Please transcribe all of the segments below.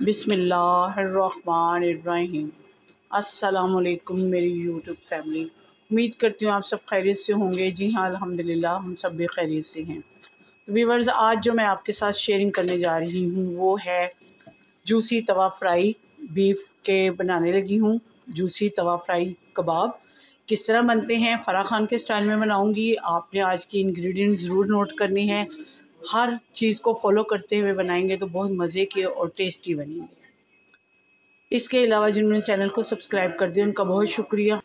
बिस्मिल्लाहिर्रहमानिर्रहीम। अस्सलामुअलैकुम मेरी यूट्यूब फैमिली। उम्मीद करती हूँ आप सब खैरियत से होंगे। जी हाँ, अल्हम्दुलिल्लाह हम सब भी खैरियत से हैं। तो व्यूअर्स, आज जो मैं आपके साथ शेयरिंग करने जा रही हूँ वो है जूसी तवा फ्राई बीफ के बनाने लगी हूँ। जूसी तवा फ्राई कबाब किस तरह बनते हैं फराह खान के स्टाइल में बनाऊँगी। आपने आज की इंग्रेडिएंट्स ज़रूर नोट करनी है। हर चीज़ को फॉलो करते हुए बनाएंगे तो बहुत मज़े के और टेस्टी बनेंगे। इसके अलावा जिन्होंने चैनल को सब्सक्राइब कर दिया उनका बहुत शुक्रिया।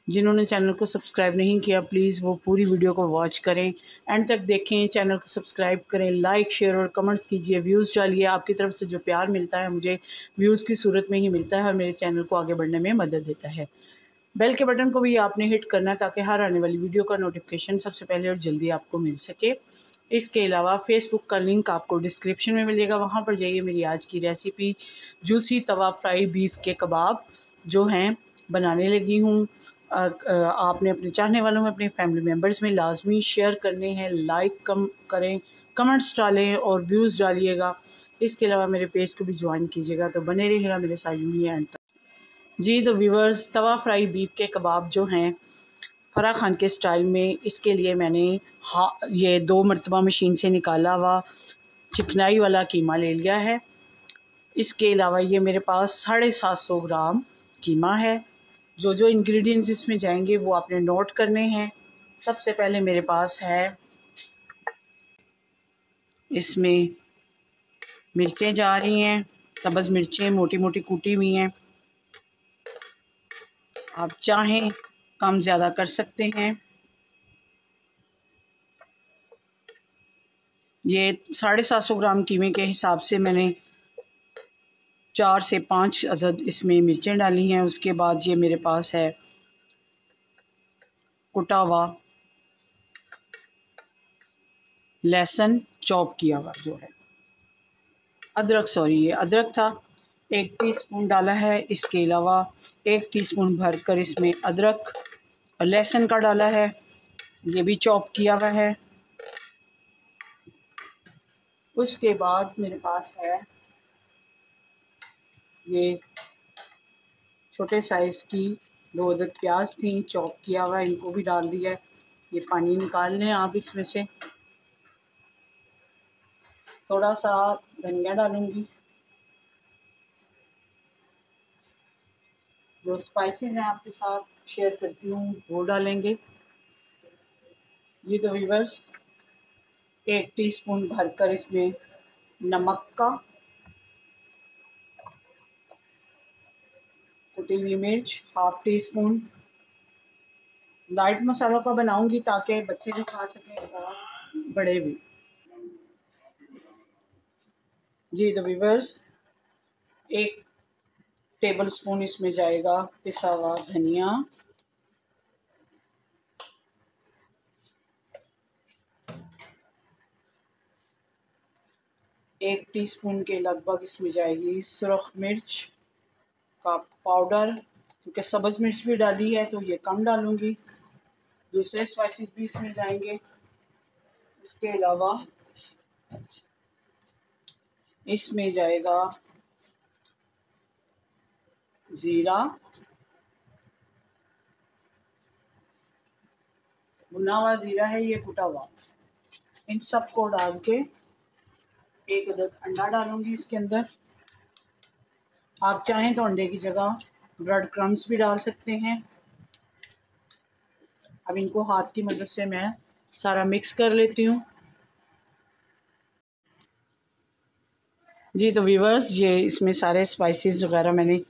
जिन्होंने चैनल को सब्सक्राइब नहीं किया प्लीज़ वो पूरी वीडियो को वॉच करें, एंड तक देखें, चैनल को सब्सक्राइब करें, लाइक शेयर और कमेंट्स कीजिए, व्यूज़ डालिए। आपकी तरफ से जो प्यार मिलता है मुझे व्यूज़ की सूरत में ही मिलता है और मेरे चैनल को आगे बढ़ने में मदद देता है। बेल के बटन को भी आपने हिट करना है ताकि हर आने वाली वीडियो का नोटिफिकेशन सबसे पहले और जल्दी आपको मिल सके। इसके अलावा फेसबुक का लिंक आपको डिस्क्रिप्शन में मिलेगा, वहाँ पर जाइए। मेरी आज की रेसिपी जूसी तवा फ्राई बीफ के कबाब जो हैं बनाने लगी हूँ। आपने अपने चाहने वालों में, अपने फैमिली मेम्बर्स में लाजमी शेयर करने हैं, लाइक करें, कमेंट्स डालें और व्यूज़ डालिएगा। इसके अलावा मेरे पेज को भी ज्वाइन कीजिएगा। तो बने रहिएगा मेरे साथ यूँ ही एंड तक। जी तो व्यूअर्स, तवा फ्राई बीफ के कबाब जो हैं फराह खान के स्टाइल में, इसके लिए मैंने ये 2 मरतबा मशीन से निकाला हुआ चिकनाई वाला कीमा ले लिया है। इसके अलावा ये मेरे पास 750 ग्राम कीमा है। जो जो इंग्रेडिएंट्स इसमें जाएंगे वो आपने नोट करने हैं। सबसे पहले मेरे पास है इसमें मिर्चें जा रही हैं, सब्ज़ मिर्चें मोटी मोटी कूटी हुई हैं। आप चाहें कम ज़्यादा कर सकते हैं। ये 750 ग्राम कीमे के हिसाब से मैंने 4 से 5 अदद इसमें मिर्चें डाली हैं। उसके बाद ये मेरे पास है कुटा हुआ लहसुन चॉप किया हुआ जो है, अदरक, सॉरी ये अदरक था, 1 टीस्पून डाला है। इसके अलावा 1 टीस्पून भरकर इसमें अदरक और लहसुन का डाला है, ये भी चॉप किया हुआ है। उसके बाद मेरे पास है ये छोटे साइज़ की 2 अदद प्याज थी, चॉप किया हुआ, इनको भी डाल दिया है। ये पानी निकाल लें आप इसमें से। थोड़ा सा धनिया डालूंगी। जो स्पाइसेस हैं आपके साथ शेयर करती हूँ वो डालेंगे। ये तो व्यूअर्स 1 टीस्पून भरकर इसमें नमक का, कुटी हुई मिर्च 1/2 टीस्पून। लाइट मसालों का बनाऊंगी ताकि बच्चे भी खा सकें और बड़े भी। जी तो व्यूअर्स 1 टेबलस्पून इसमें जाएगा पिसा हुआ धनिया, 1 टीस्पून के लगभग इसमें जाएगी सुरख मिर्च का पाउडर, क्योंकि सब्ज़ मिर्च भी डाली है तो ये कम डालूंगी। दूसरे स्पाइसेस भी इसमें जाएंगे। इसके अलावा इसमें जाएगा ज़ीरा, भुना हुआ ज़ीरा है, ये कुटा हुआ। इन सब को डाल के 1 अदद अंडा डालूंगी इसके अंदर। आप चाहें तो अंडे की जगह ब्रेड क्रम्स भी डाल सकते हैं। अब इनको हाथ की मदद से मैं सारा मिक्स कर लेती हूँ। जी तो व्यूअर्स, ये इसमें सारे स्पाइसेस वगैरह मैंने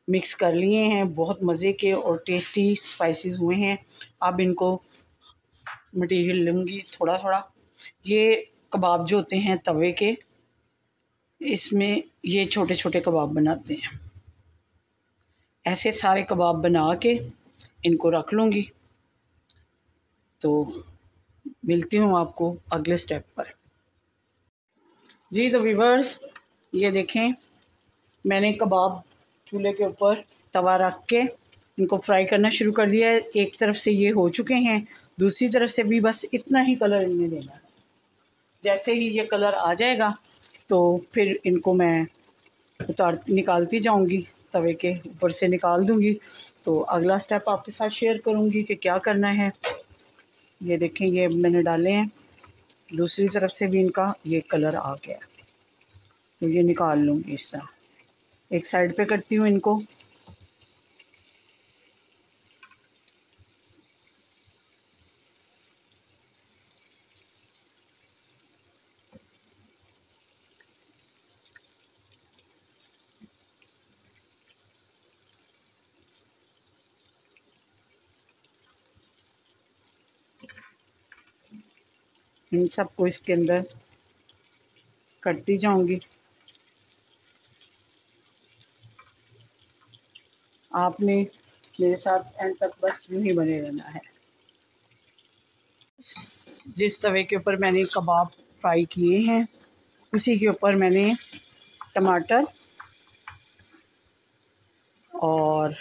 मिक्स कर लिए हैं। बहुत मज़े के और टेस्टी स्पाइसेस हुए हैं। अब इनको मटेरियल लूँगी थोड़ा थोड़ा। ये कबाब जो होते हैं तवे के, इसमें ये छोटे छोटे कबाब बनाते हैं। ऐसे सारे कबाब बना के इनको रख लूँगी। तो मिलती हूँ आपको अगले स्टेप पर। जी तो व्यूअर्स, ये देखें मैंने कबाब चूल्हे के ऊपर तवा रख के इनको फ्राई करना शुरू कर दिया है। एक तरफ से ये हो चुके हैं, दूसरी तरफ से भी बस इतना ही कलर इनमें देना है। जैसे ही ये कलर आ जाएगा तो फिर इनको मैं निकालती जाऊंगी, तवे के ऊपर से निकाल दूंगी। तो अगला स्टेप आपके साथ शेयर करूंगी कि क्या करना है। ये देखें, ये मैंने डाले हैं, दूसरी तरफ से भी इनका ये कलर आ गया। तो ये निकाल लूँगी इस तरह, एक साइड पे करती हूँ इनको। इन सबको इसके अंदर करती जाऊंगी। आपने मेरे साथ एंड तक बस यूँ ही बने रहना है। जिस तवे के ऊपर मैंने कबाब फ्राई किए हैं, उसी के ऊपर मैंने टमाटर और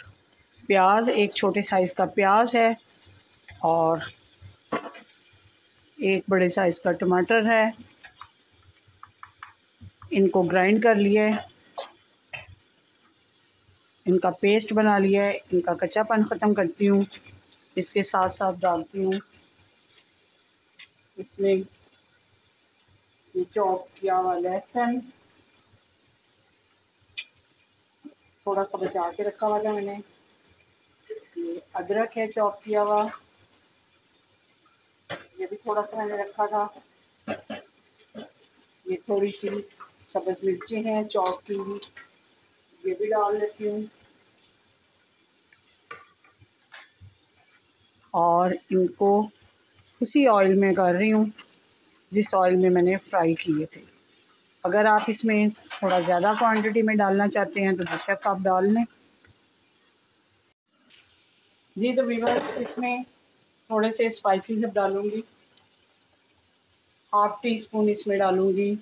प्याज, एक छोटे साइज़ का प्याज है और एक बड़े साइज़ का टमाटर है, इनको ग्राइंड कर लिया है, इनका पेस्ट बना लिया है। इनका कच्चापन ख़त्म करती हूँ। इसके साथ साथ डालती हूँ इसमें ये चॉप किया हुआ लहसुन, थोड़ा सा बचा के रखा हुआ था मैंने। ये अदरक है चॉप किया हुआ, ये भी थोड़ा सा मैंने रखा था। ये थोड़ी सी सब्ज़ मिर्ची हैं चॉप की हुई, ये भी डाल लेती हूँ। और इनको उसी ऑयल में कर रही हूँ जिस ऑयल में मैंने फ्राई किए थे। अगर आप इसमें थोड़ा ज़्यादा क्वांटिटी में डालना चाहते हैं तो बेशक आप डाल लें। जी तो व्यूअर्स, इसमें थोड़े से स्पाइसेस अब डालूँगी। हाफ टी स्पून इसमें डालूँगी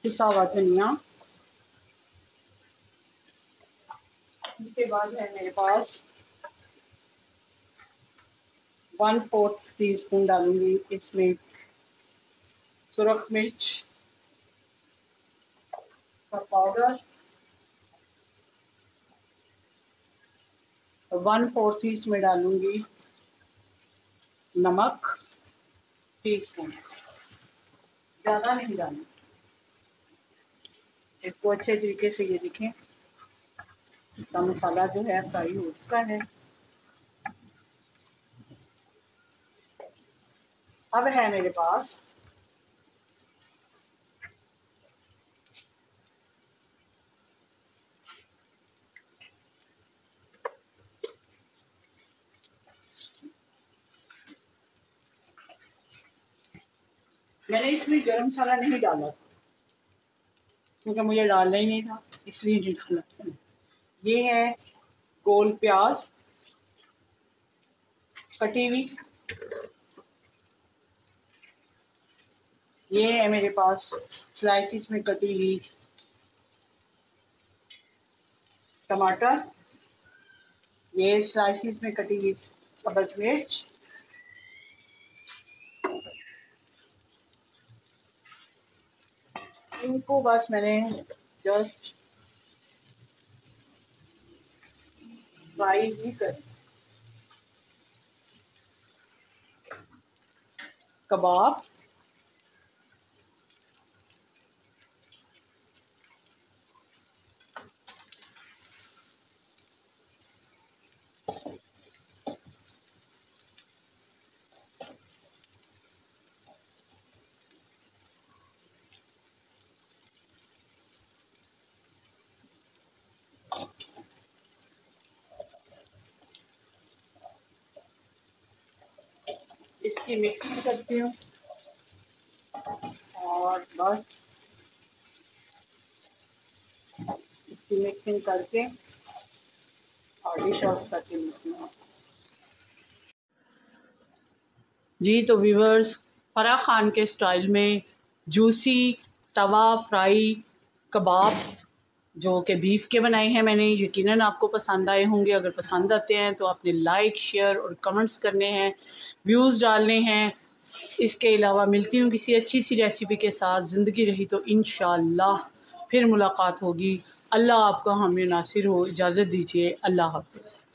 पिसा हुआ धनिया। इसके बाद है मेरे पास 1/4 टीस्पून डालूँगी इसमें सुरख मिर्च का पाउडर, 1/4 इसमें डालूँगी नमक टीस्पून, ज़्यादा नहीं डालना। इसको अच्छे तरीके से ये देखें, इसका मसाला जो है फ्राई हो चुका है। अब है मेरे पास मैंने इसमें गरम मसाला नहीं डाला क्योंकि मुझे डालना ही नहीं था, इसलिए नहीं डाला। ये है गोल प्याज कटी हुई, ये है मेरे पास स्लाइसिस में कटी हुई टमाटर, ये स्लाइसिस में कटी हुई सब्ज मिर्च, इनको बस मैंने जस्ट फ्राई ही कर। कबाब इसकी मिक्सिंग करती हूँ और बस इसकी मिक्सिंग करके और डिश आउट करके मिलती हूँ। जी तो व्यूअर्स, फराह खान के स्टाइल में जूसी तवा फ्राई कबाब जो कि बीफ के बनाए हैं मैंने, यकीनन आपको पसंद आए होंगे। अगर पसंद आते हैं तो आपने लाइक शेयर और कमेंट्स करने हैं, व्यूज़ डालने हैं इसके अलावा मिलती हूँ किसी अच्छी सी रेसिपी के साथ। ज़िंदगी रही तो इंशाअल्लाह फिर मुलाकात होगी। अल्लाह आपका हामी नासिर हो। इजाज़त दीजिए। अल्लाह हाफ़िज़।